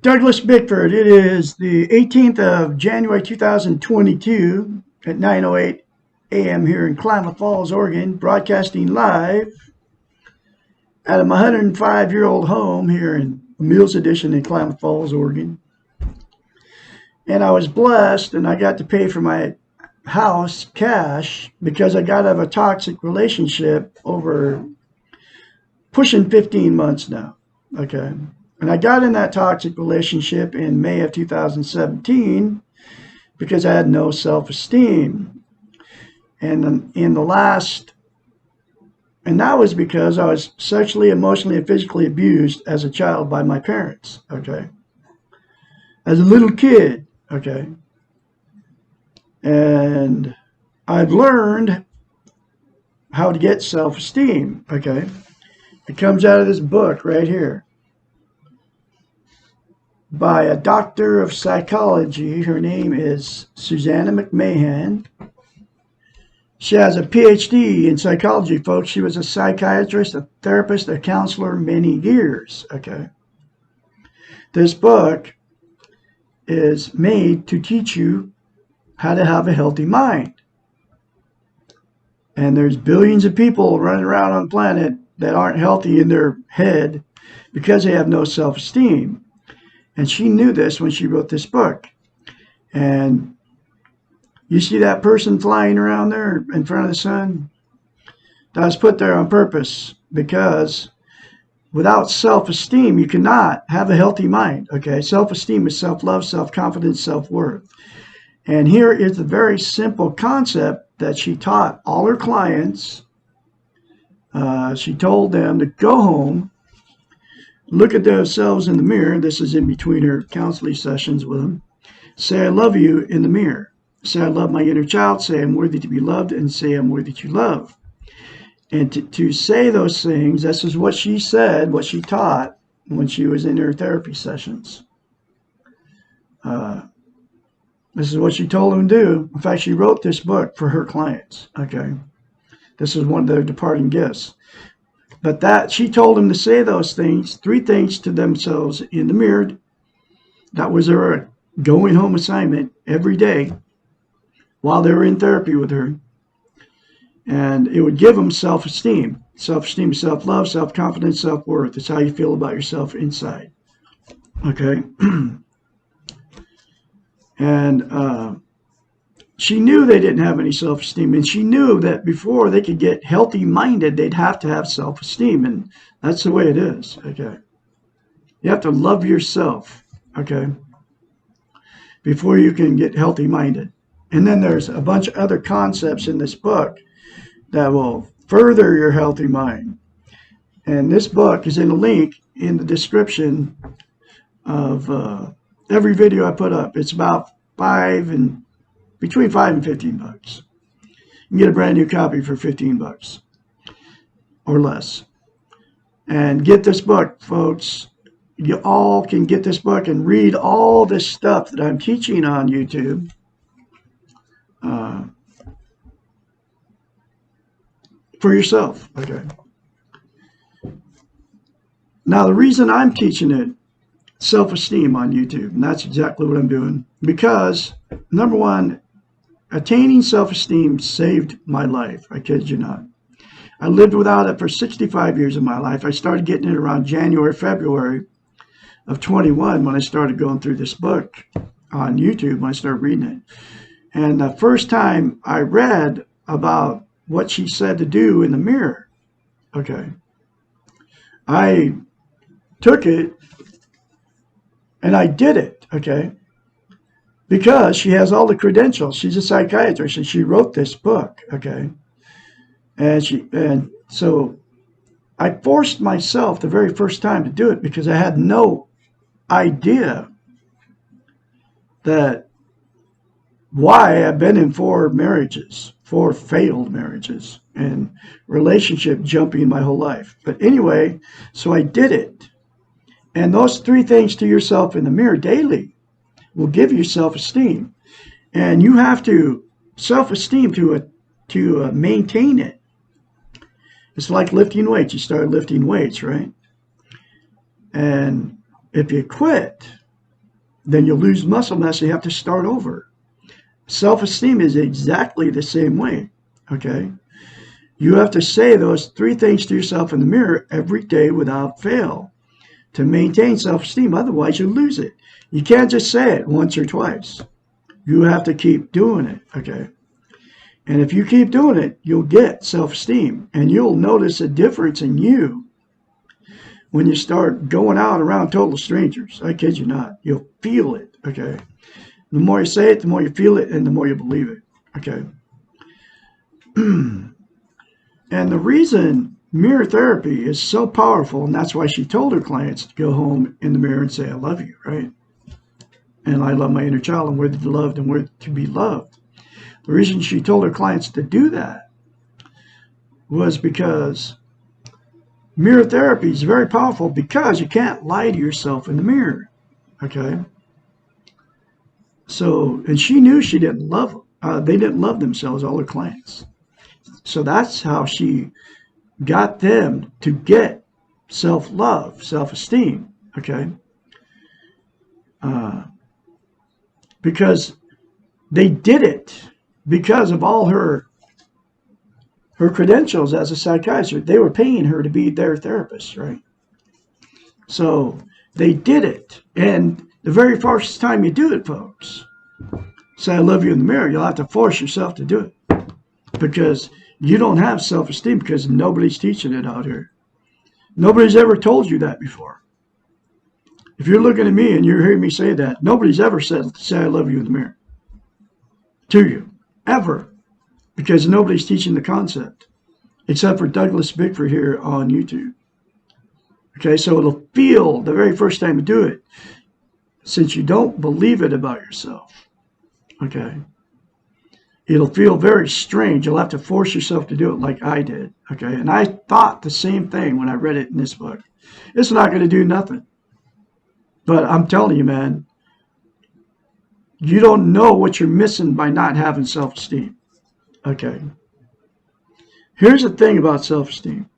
Douglas Bickford. It is the 18th of January 2022 at 9:08 a.m. here in Klamath Falls, Oregon, broadcasting live out of my 105-year-old home here in Mills Edition in Klamath Falls, Oregon. And I was blessed, and I got to pay for my house cash because I got out of a toxic relationship over pushing 15 months now. Okay. And I got in that toxic relationship in May of 2017 because I had no self-esteem. And that was because I was sexually, emotionally, and physically abused as a child by my parents, okay? As a little kid, okay? And I've learned how to get self-esteem, okay? It comes out of this book right here by a doctor of psychology. Her name is Susanna McMahon. She has a PhD in psychology, folks. She was a psychiatrist, a therapist, a counselor many years, okay? This book is made to teach you how to have a healthy mind. And there's billions of people running around on the planet that aren't healthy in their head because they have no self-esteem. And she knew this when she wrote this book. And you see that person flying around there in front of the sun? That was put there on purpose because without self-esteem, you cannot have a healthy mind. Okay, self-esteem is self-love, self-confidence, self-worth. And here is the very simple concept that she taught all her clients. She told them to go home, look at themselves in the mirror. This is in between her counseling sessions with them. Say, I love you in the mirror. Say, I love my inner child. Say, I'm worthy to be loved. And say, I'm worthy to love. And to say those things, this is what she said, what she taught when she was in her therapy sessions. This is what she told them to do. In fact, she wrote this book for her clients. Okay. This is one of their departing gifts. But that she told them to say those things, 3 things to themselves in the mirror. That was their going home assignment every day while they were in therapy with her. And it would give them self-esteem. Self-esteem is self-love, self-confidence, self-worth. It's how you feel about yourself inside. Okay? And she knew they didn't have any self-esteem, and she knew that before they could get healthy-minded, they'd have to have self-esteem, and that's the way it is, okay? You have to love yourself, okay, before you can get healthy-minded. And then there's a bunch of other concepts in this book that will further your healthy mind. And this book is in a link in the description of every video I put up. It's about between $5 and $15. You can get a brand new copy for $15 or less. And get this book, folks. You all can get this book and read all this stuff that I'm teaching on YouTube. For yourself, okay? Now, the reason I'm teaching it, self-esteem on YouTube, and that's exactly what I'm doing, because, number one, attaining self-esteem saved my life. I kid you not. I lived without it for 65 years of my life. I started getting it around January, February of 21 when I started going through this book on YouTube, when I started reading it. And the first time I read about what she said to do in the mirror, okay, I took it and I did it, okay, because she has all the credentials. She's a psychiatrist and she wrote this book, okay, and so I forced myself the very first time to do it because I had no idea that why I've been in 4 marriages, 4 failed marriages, and relationship jumping my whole life. But anyway, so I did it. And those 3 things to yourself in the mirror daily will give you self-esteem. And you have to self-esteem to maintain it. It's like lifting weights. You start lifting weights, right? And if you quit, then you'll lose muscle mass. You have to start over. Self-esteem is exactly the same way, okay? You have to say those 3 things to yourself in the mirror every day without fail to maintain self-esteem. Otherwise, you lose it. You can't just say it once or twice. You have to keep doing it, okay? And if you keep doing it, you'll get self-esteem. And you'll notice a difference in you when you start going out around total strangers. I kid you not. You'll feel it, okay? The more you say it, the more you feel it, and the more you believe it, okay? And the reason mirror therapy is so powerful, and that's why she told her clients to go home in the mirror and say, I love you, right? And I love my inner child, and worthy to be loved and worthy to be loved. The reason she told her clients to do that was because mirror therapy is very powerful because you can't lie to yourself in the mirror, okay? So, and she knew she didn't love them. They didn't love themselves, all her clients. So that's how she got them to get self-love, self-esteem, okay? Because they did it because of all her credentials as a psychiatrist. They were paying her to be their therapist, right? So they did it. And the very first time you do it, folks, say, I love you in the mirror, you'll have to force yourself to do it. Because you don't have self-esteem because nobody's teaching it out here. Nobody's ever told you that before. If you're looking at me and you're hearing me say that, nobody's ever said, say I love you in the mirror to you, ever. Because nobody's teaching the concept, except for Douglas Bickford here on YouTube. Okay, so it'll feel the very first time you do it, since you don't believe it about yourself, okay, it'll feel very strange. You'll have to force yourself to do it like I did, okay? And I thought the same thing when I read it in this book. It's not going to do nothing. But I'm telling you, man, you don't know what you're missing by not having self-esteem, okay? Here's the thing about self-esteem.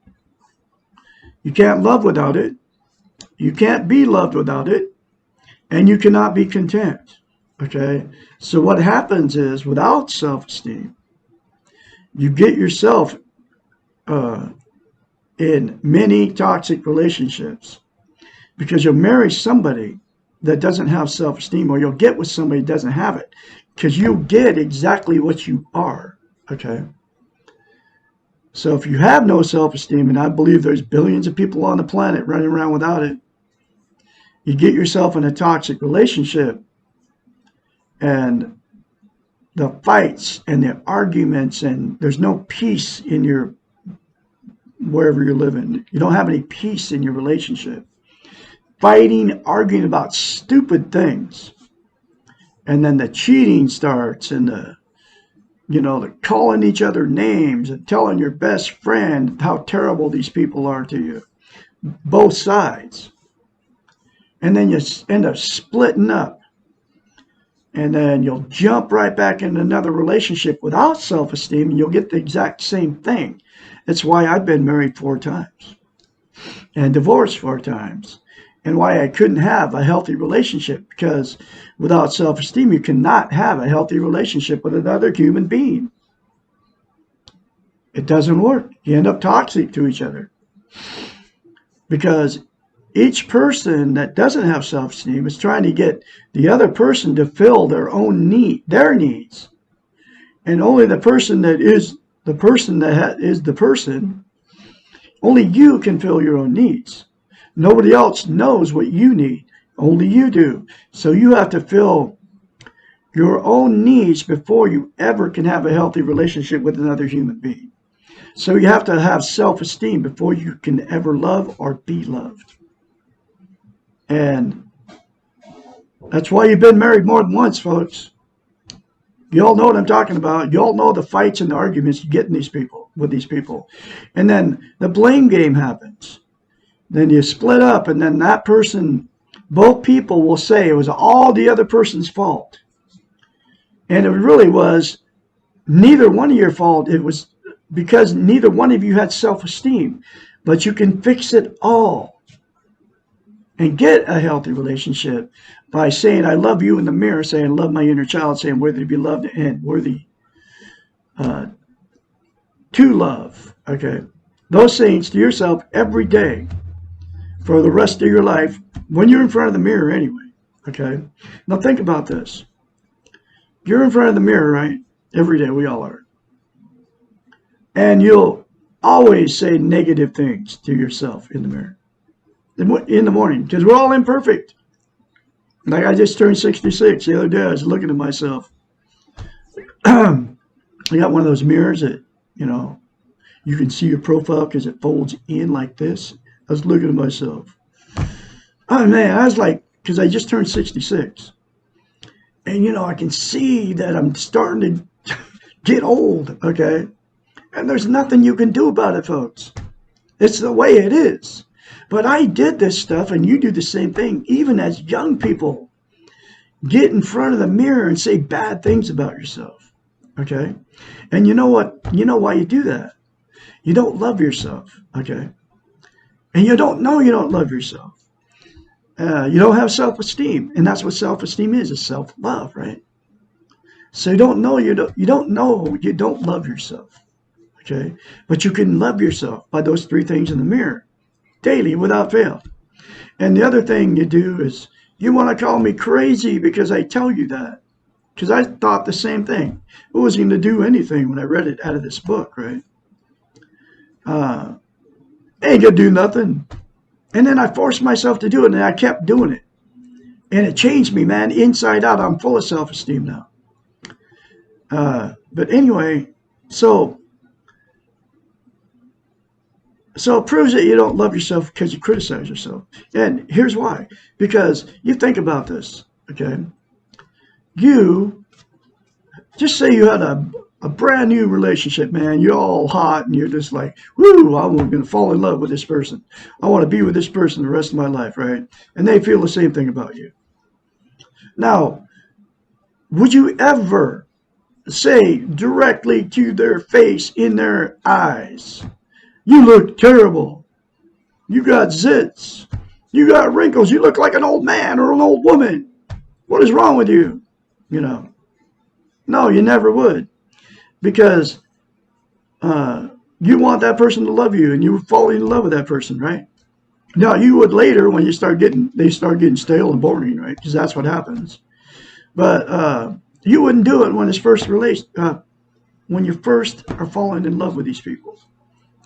You can't love without it. You can't be loved without it. And you cannot be content, okay? So what happens is, without self-esteem, you get yourself in many toxic relationships because you'll marry somebody that doesn't have self-esteem, or you'll get with somebody that doesn't have it, because you get exactly what you are, okay? So if you have no self-esteem, and I believe there's billions of people on the planet running around without it, you get yourself in a toxic relationship, and the fights and the arguments, and there's no peace in your, wherever you're living. You don't have any peace in your relationship. Fighting, arguing about stupid things. And then the cheating starts, and the calling each other names and telling your best friend how terrible these people are to you. Both sides. And then you end up splitting up. And then you'll jump right back into another relationship without self-esteem, and you'll get the exact same thing. That's why I've been married 4 times and divorced 4 times. And why I couldn't have a healthy relationship, because without self-esteem, you cannot have a healthy relationship with another human being. It doesn't work. You end up toxic to each other. Because each person that doesn't have self-esteem is trying to get the other person to fill their own their needs. And only the person that is the person is the person, only you can fill your own needs. Nobody else knows what you need. Only you do. So you have to fill your own needs before you ever can have a healthy relationship with another human being. So you have to have self-esteem before you can ever love or be loved. And that's why you've been married more than once, folks. You all know what I'm talking about. You all know the fights and the arguments you get in with these people. And then the blame game happens. Then you split up, and then that person, both people will say it was all the other person's fault. And it really was neither one of your fault. It was because neither one of you had self-esteem. But you can fix it all. and get a healthy relationship by saying, I love you in the mirror, saying, I love my inner child, saying, worthy to be loved and worthy to love. Okay. Those things to yourself every day for the rest of your life when you're in front of the mirror anyway. Okay. Now think about this. You're in front of the mirror, right? Every day, we all are. And you'll always say negative things to yourself in the mirror in the morning, because we're all imperfect. Like I just turned 66 the other day. I was looking at myself. I got one of those mirrors that, you can see your profile because it folds in like this. I was looking at myself. Oh man, I was like, because I just turned 66. And I can see that I'm starting to get old, okay? And there's nothing you can do about it, folks. It's the way it is. But I did this stuff, and you do the same thing. Even as young people, get in front of the mirror and say bad things about yourself, okay? And you know what? You know why you do that? You don't love yourself, okay? And you don't know you don't love yourself. You don't have self-esteem, and that's what self-esteem is self-love, right? So you don't know you don't love yourself, okay? But you can love yourself by those three things in the mirror daily without fail. And the other thing you do is you want to call me crazy because I tell you that, because I thought the same thing. I wasn't going to do anything when I read it out of this book, right? Ain't gonna do nothing. And then I forced myself to do it, and I kept doing it. And it changed me, man, inside out. I'm full of self-esteem now. But anyway, so it proves that you don't love yourself because you criticize yourself. And here's why. Because you think about this, okay? You, just say you had a brand new relationship, man. You're all hot and you're just like, woo, I'm going to fall in love with this person. I want to be with this person the rest of my life, right? And they feel the same thing about you. Now, would you ever say directly to their face, in their eyes, you look terrible. You got zits. You got wrinkles. You look like an old man or an old woman. What is wrong with you? No, you never would. Because you want that person to love you, and you fall in love with that person, right? Now, you would later when they start getting stale and boring, right? Because that's what happens. But you wouldn't do it when when you first are falling in love with these people,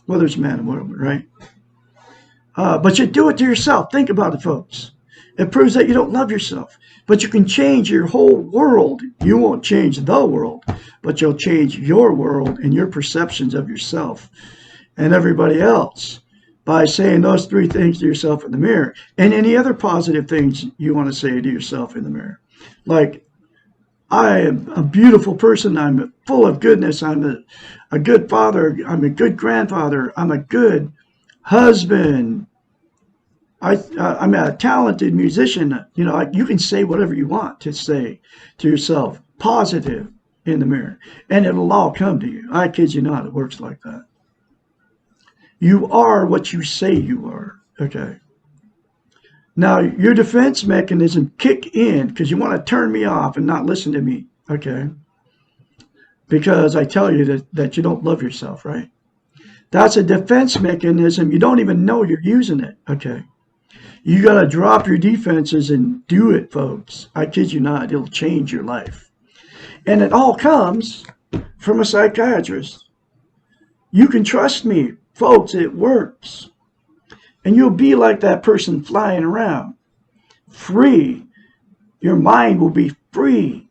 whether it's man or woman, right? But you do it to yourself. Think about it, folks. It proves that you don't love yourself. But you can change your whole world. You won't change the world, but you'll change your world and your perceptions of yourself and everybody else by saying those three things to yourself in the mirror, and any other positive things you want to say to yourself in the mirror. Like, I am a beautiful person. I'm full of goodness. I'm a good father. I'm a good grandfather. I'm a good husband. I'm a talented musician. You can say whatever you want to say to yourself, positive in the mirror, and it'll all come to you. I kid you not, it works like that. You are what you say you are, okay? Now, your defense mechanism kick in because you want to turn me off and not listen to me, okay? Because I tell you that you don't love yourself, right? That's a defense mechanism. You don't even know you're using it, okay? You got to drop your defenses and do it, folks. I kid you not. It'll change your life. And it all comes from a psychiatrist. You can trust me, folks. It works. And you'll be like that person flying around, free. Your mind will be free.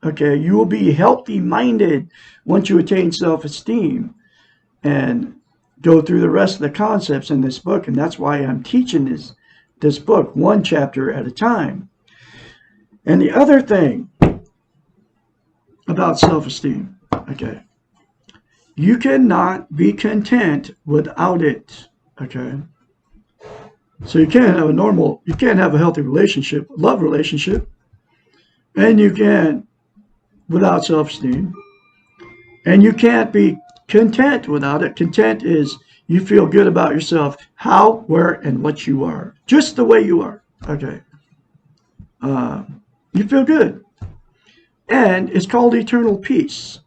Okay, you will be healthy-minded once you attain self-esteem and go through the rest of the concepts in this book. And that's why I'm teaching this book one chapter at a time. And the other thing about self-esteem, okay, you cannot be content without it, okay? So you can't have a healthy relationship, love relationship, and you can't without self-esteem, and you can't be content without it. Content is you feel good about yourself, how, where, and what you are, just the way you are. Okay. You feel good. And it's called eternal peace.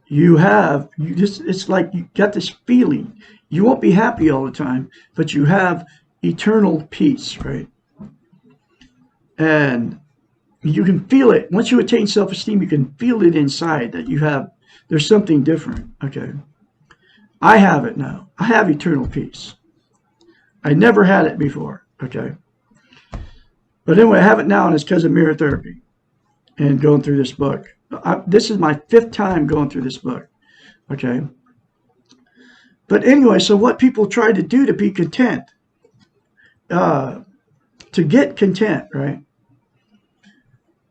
It's like you get this feeling. You won't be happy all the time, but you have eternal peace, right? And you can feel it. Once you attain self-esteem, you can feel it inside that there's something different. Okay. I have it now. I have eternal peace. I never had it before. Okay. But anyway, I have it now, and it's because of mirror therapy and going through this book. This is my 5th time going through this book. Okay. But anyway, so what people try to do to be content, to get content, right?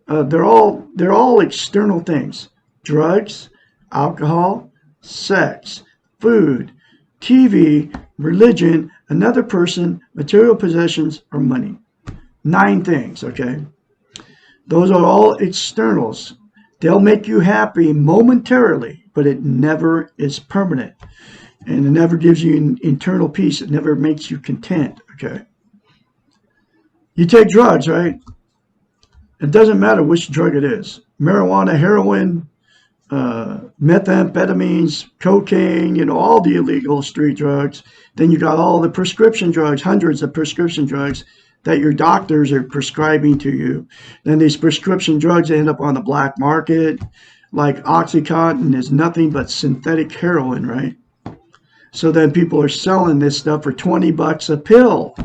They're all external things: drugs, alcohol, sex, food, TV, religion, another person, material possessions, or money. 9 things, okay? Those are all externals. They'll make you happy momentarily, but it never is permanent. And it never gives you an internal peace. It never makes you content, okay? You take drugs, right? It doesn't matter which drug it is. Marijuana, heroin, methamphetamines, cocaine, all the illegal street drugs. Then you got all the prescription drugs, hundreds of prescription drugs that your doctors are prescribing to you. Then these prescription drugs end up on the black market. Like Oxycontin is nothing but synthetic heroin, right? So then people are selling this stuff for $20 a pill.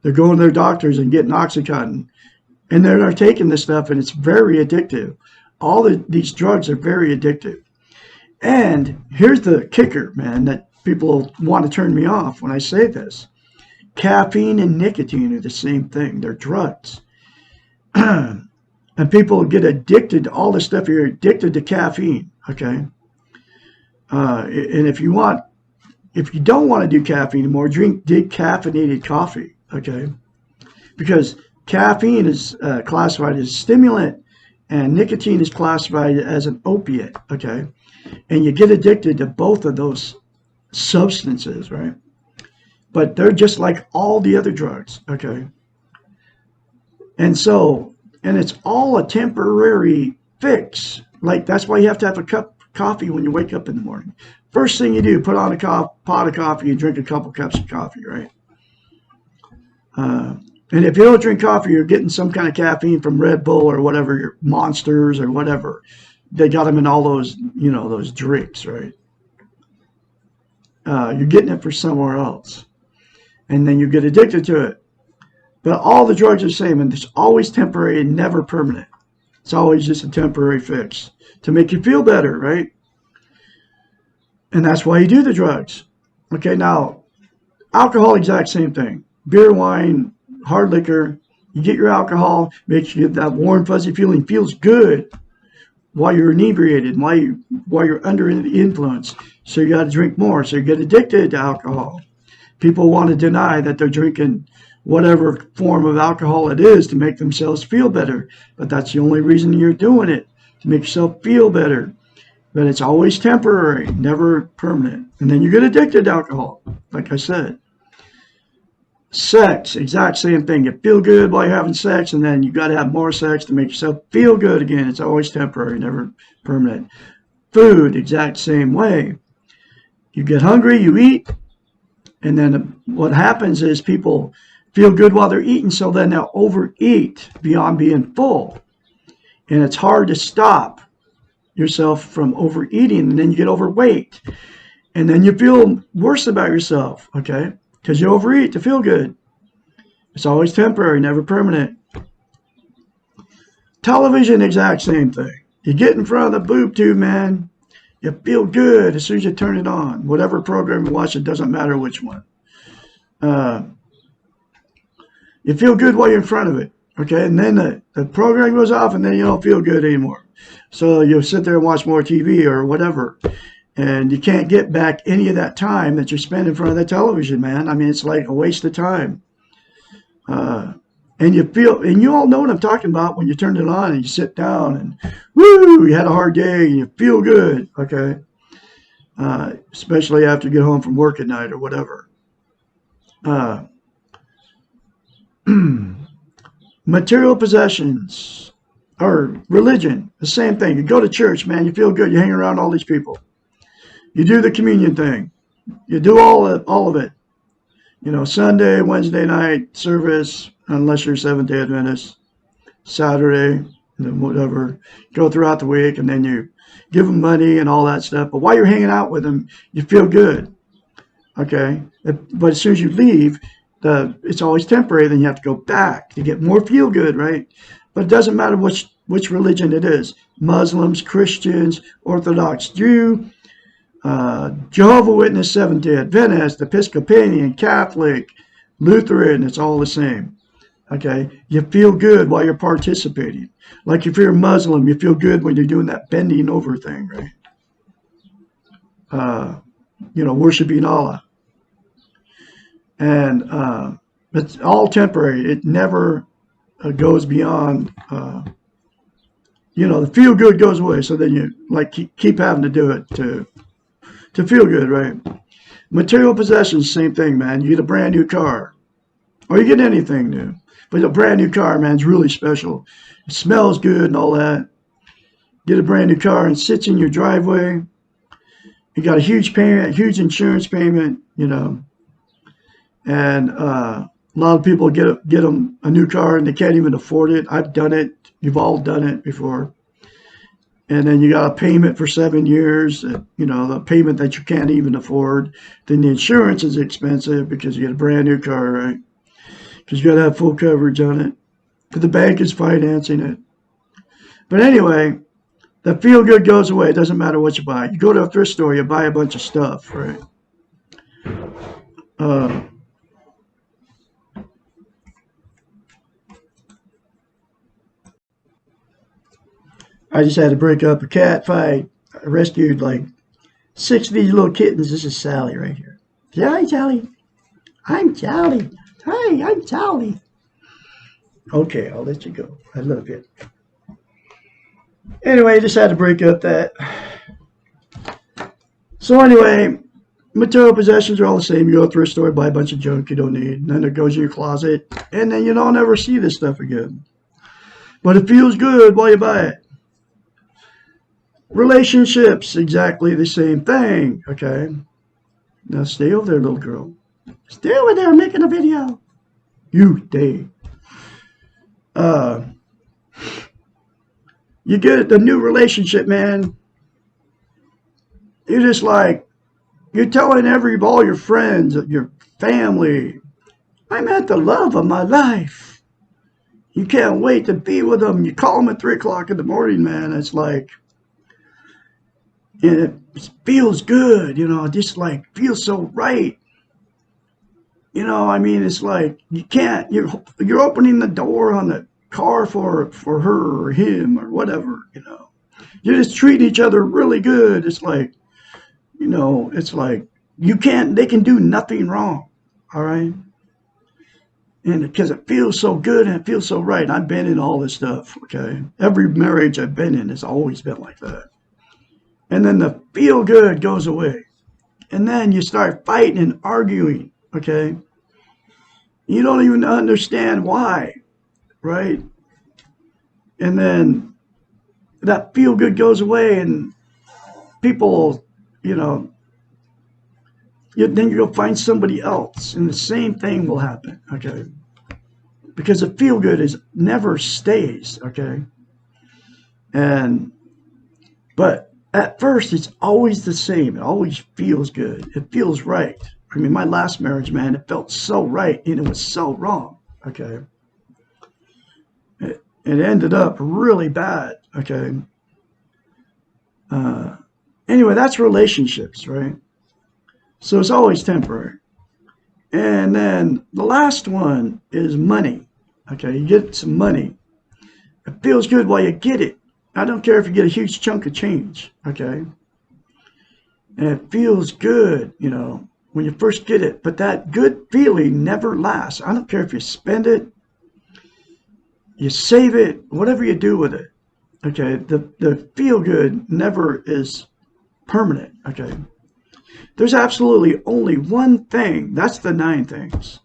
They're going to their doctors and getting Oxycontin. And they're taking this stuff, and it's very addictive. These drugs are very addictive. And here's the kicker, man, that people want to turn me off when I say this. Caffeine and nicotine are the same thing. They're drugs. And people get addicted to all this stuff. You're addicted to caffeine, okay? And if you don't want to do caffeine anymore, drink decaffeinated coffee, okay? Because caffeine is classified as a stimulant, and nicotine is classified as an opiate, okay? And you get addicted to both of those substances, right? But they're just like all the other drugs, okay? And it's all a temporary fix. Like, that's why you have to have a cup of coffee when you wake up in the morning. First thing you do, put on a pot of coffee and drink a couple cups of coffee, right? And if you don't drink coffee, you're getting some kind of caffeine from Red Bull or whatever, your Monsters or whatever. They got them in all those, those drinks, right? You're getting it for somewhere else. And then you get addicted to it. But all the drugs are the same, and it's always temporary and never permanent. It's always just a temporary fix to make you feel better, right? And that's why you do the drugs. Okay, now, alcohol, exact same thing. Beer, wine, hard liquor, you get your alcohol, makes you get that warm, fuzzy feeling, feels good while you're inebriated, while you're under the influence. So you got to drink more. So you get addicted to alcohol. People want to deny that they're drinking whatever form of alcohol it is to make themselves feel better. But that's the only reason you're doing it, to make yourself feel better. But it's always temporary, never permanent. And then you get addicted to alcohol, like I said. Sex, exact same thing. You feel good while you're having sex, and then you got to have more sex to make yourself feel good again. It's always temporary, never permanent. Food, exact same way. You get hungry, you eat, and then what happens is people feel good while they're eating, so then they'll overeat beyond being full. And it's hard to stop yourself from overeating, and then you get overweight. And then you feel worse about yourself, okay? Because you overeat to feel good. It's always temporary, never permanent. Television, exact same thing. You get in front of the boob tube, man. You feel good as soon as you turn it on. Whatever program you watch, it doesn't matter which one. You feel good while you're in front of it, okay? And then the program goes off, and then you don't feel good anymore. So you'll sit there and watch more TV or whatever. And you can't get back any of that time that you spend in front of the television, man. I mean, it's like a waste of time. And you all know what I'm talking about when you turn it on and you sit down and, woo, you had a hard day and you feel good, okay? Especially after you get home from work at night or whatever. Material possessions or religion, the same thing. You go to church, man, you feel good. You hang around all these people. You do the communion thing. You do all of it. You know, Sunday, Wednesday night service, unless you're Seventh-day Adventist, Saturday, and then whatever. Go throughout the week, and then you give them money and all that stuff. But while you're hanging out with them, you feel good. Okay? But as soon as you leave, it's always temporary. Then you have to go back to get more feel good, right? But it doesn't matter which religion it is. Muslims, Christians, Orthodox Jew, Jehovah's Witness, Seventh-day Adventist, Episcopalian, Catholic, Lutheran, it's all the same. Okay, you feel good while you're participating. Like if you're a Muslim, you feel good when you're doing that bending over thing, right? You know, worshiping Allah. And it's all temporary. It never goes beyond, you know, the feel good goes away. So then you like keep having to do it to feel good, right? Material possessions, same thing, man. You get a brand new car, or you get anything new. But a brand new car, man, is really special. It smells good and all that. Get a brand new car and sits in your driveway. You got a huge payment, huge insurance payment, you know. And a lot of people get them a new car and they can't even afford it. I've done it. You've all done it before. And then you got a payment for 7 years, you know, the payment that you can't even afford. Then the insurance is expensive because you get a brand new car, right? Because you got to have full coverage on it. But the bank is financing it. But anyway, the feel good goes away. It doesn't matter what you buy. You go to a thrift store, you buy a bunch of stuff, right? I just had to break up a cat fight. I rescued like 6 of these little kittens. This is Sally right here. Hi, Sally. I'm Sally. Hi, I'm Sally. Okay, I'll let you go. I love you. Anyway, I just had to break up that. So anyway, material possessions are all the same. You go through a store, buy a bunch of junk you don't need, and then it goes in your closet, and then you don't ever see this stuff again. But it feels good while you buy it. Relationships, exactly the same thing, okay? Now stay over there, little girl. Stay over there making a video. You stay. You get a new relationship, man. You're just like, you're telling all your friends, your family, I met the love of my life. You can't wait to be with them. You call them at 3 o'clock in the morning, man. It's like, it feels good, you know, just like feels so right. You know, I mean, it's like you can't, you're opening the door on the car for her or him or whatever, you know. You just treat each other really good. It's like, you know, it's like they can do nothing wrong, all right? And because it feels so good and it feels so right. I've been in all this stuff, okay? Every marriage I've been in has always been like that. And then the feel good goes away. And then you start fighting and arguing, okay? You don't even understand why, right? And then that feel good goes away and people, you know, then you go find somebody else and the same thing will happen, okay? Because the feel good never stays, okay? But at first, it's always the same. It always feels good. It feels right. I mean, my last marriage, man, it felt so right, and it was so wrong, okay? It ended up really bad, okay? Anyway, that's relationships, right? So it's always temporary. And then the last one is money, okay? You get some money. It feels good while you get it. I don't care if you get a huge chunk of change, okay? And it feels good, you know, when you first get it. But that good feeling never lasts. I don't care if you spend it, you save it, whatever you do with it, okay? The feel good never is permanent, okay? There's absolutely only one thing. That's the 9 things,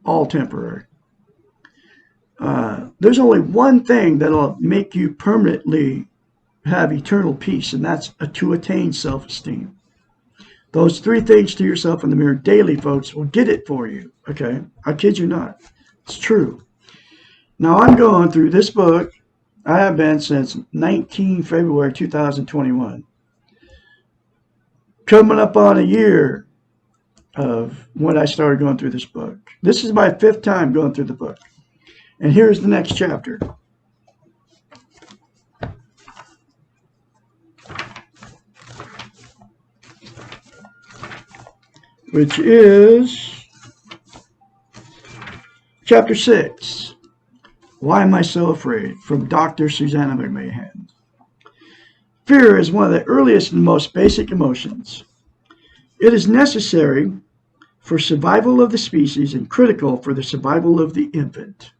all temporary. there's only one thing that'll make you permanently have eternal peace, and that's to attain self-esteem. Those three things to yourself in the mirror daily, folks, will get it for you. Okay? I kid you not. It's true. Now, I'm going through this book. I have been since 19 February 2021. Coming up on a year of when I started going through this book. This is my 5th time going through the book. And here's the next chapter. Which is chapter 6. Why am I so afraid? From Dr. Susanna McMahon. Fear is one of the earliest and most basic emotions. It is necessary for survival of the species and critical for the survival of the infant.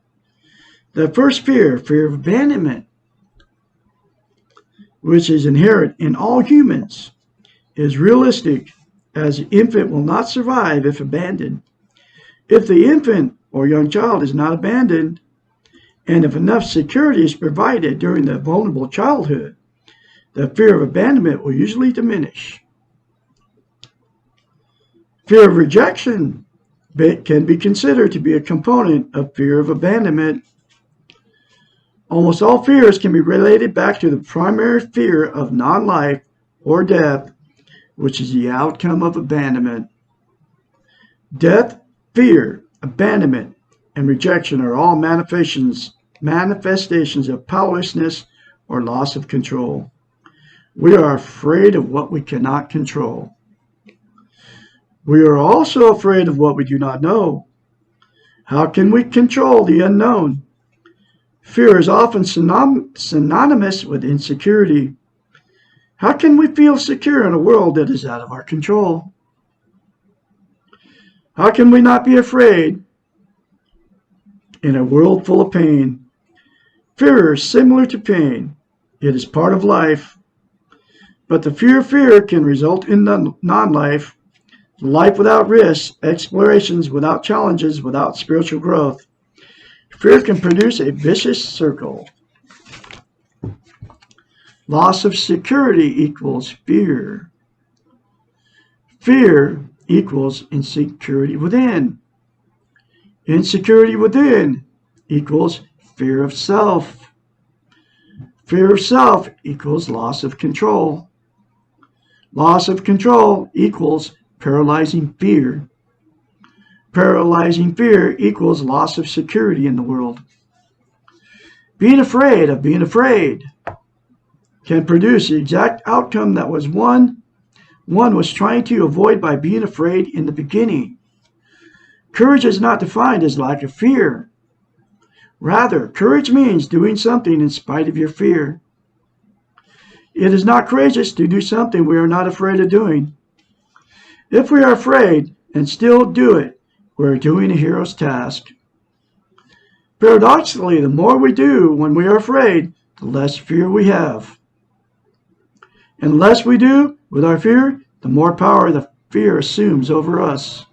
The first fear, fear of abandonment, which is inherent in all humans, is realistic, as the infant will not survive if abandoned. If the infant or young child is not abandoned, and if enough security is provided during the vulnerable childhood, the fear of abandonment will usually diminish. Fear of rejection can be considered to be a component of fear of abandonment. Almost all fears can be related back to the primary fear of non-life or death, which is the outcome of abandonment. Death, fear, abandonment, and rejection are all manifestations of powerlessness or loss of control. We are afraid of what we cannot control. We are also afraid of what we do not know. How can we control the unknown? Fear is often synonymous with insecurity. How can we feel secure in a world that is out of our control? How can we not be afraid in a world full of pain? Fear is similar to pain. It is part of life. But the fear can result in non-life, life without risks, explorations without challenges, without spiritual growth. Fear can produce a vicious circle. Loss of security equals fear. Fear equals insecurity within. Insecurity within equals fear of self. Fear of self equals loss of control. Loss of control equals paralyzing fear. Paralyzing fear equals loss of security in the world. Being afraid of being afraid can produce the exact outcome that one was trying to avoid by being afraid in the beginning. Courage is not defined as lack of fear. Rather, courage means doing something in spite of your fear. It is not courageous to do something we are not afraid of doing. If we are afraid and still do it, we are doing a hero's task. Paradoxically, the more we do when we are afraid, the less fear we have. And the less we do with our fear, the more power the fear assumes over us.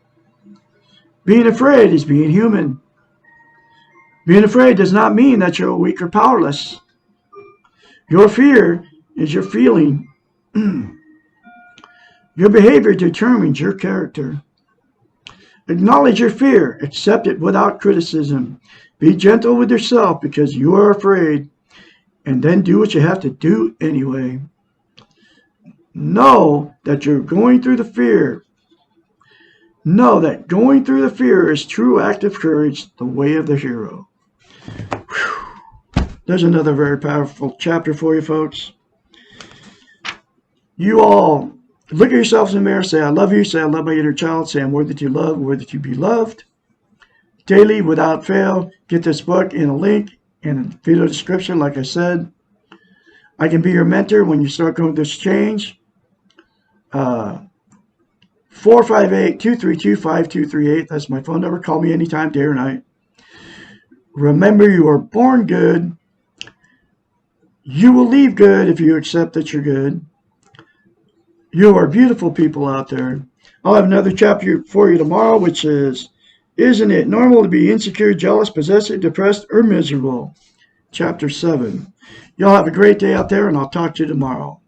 Being afraid is being human. Being afraid does not mean that you're weak or powerless. Your fear is your feeling. Your behavior determines your character. Acknowledge your fear. Accept it without criticism. Be gentle with yourself because you are afraid. And then do what you have to do anyway. Know that you're going through the fear. Know that going through the fear is true active courage, the way of the hero. Whew. There's another very powerful chapter for you, folks. You all look at yourselves in the mirror, say, I love you, say, I love my inner child, say, I'm worthy to love, worthy to be loved. Daily, without fail, get this book in a link in the video description, like I said. I can be your mentor when you start going through this change. 458-232-5238. That's my phone number. Call me anytime, day or night. Remember, you are born good. You will leave good if you accept that you're good. You are beautiful people out there. I'll have another chapter for you tomorrow, which is Isn't it normal to be insecure, jealous, possessive, depressed, or miserable? Chapter 7. Y'all have a great day out there, and I'll talk to you tomorrow.